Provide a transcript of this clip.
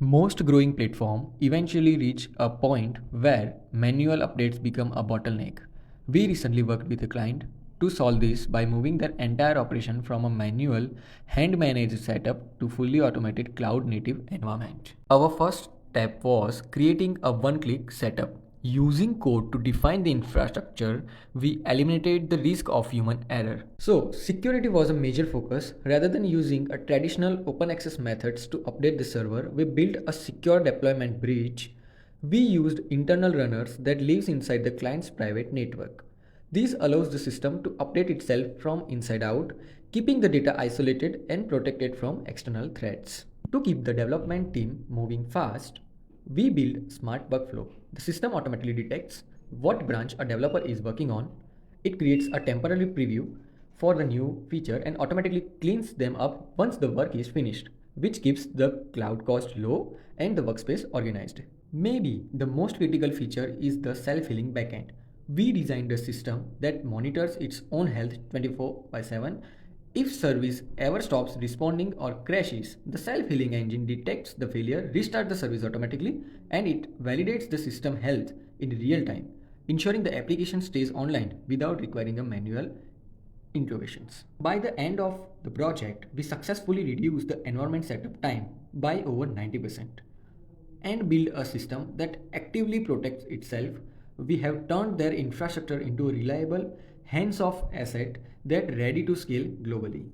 Most growing platforms eventually reach a point where manual updates become a bottleneck. We recently worked with a client to solve this by moving their entire operation from a manual, hand-managed setup to fully automated cloud-native environment. Our first step was creating a one-click setup. Using code to define the infrastructure, we eliminated the risk of human error. So, security was a major focus. Rather than using a traditional open access methods to update the server, we built a secure deployment bridge. We used internal runners that lives inside the client's private network. This allows the system to update itself from inside out, keeping the data isolated and protected from external threats. To keep the development team moving fast, we build smart workflow. The system automatically detects what branch a developer is working on. It creates a temporary preview for the new feature and automatically cleans them up once the work is finished, which keeps the cloud cost low and the workspace organized. Maybe the most critical feature is the self-healing backend. We designed a system that monitors its own health 24/7. If service ever stops responding or crashes, the self-healing engine detects the failure, restarts the service automatically, and it validates the system health in real time, ensuring the application stays online without requiring a manual interventions. By the end of the project, we successfully reduced the environment setup time by over 90% and build a system that actively protects itself. We have turned their infrastructure into a reliable, hands-off asset that ready to scale globally.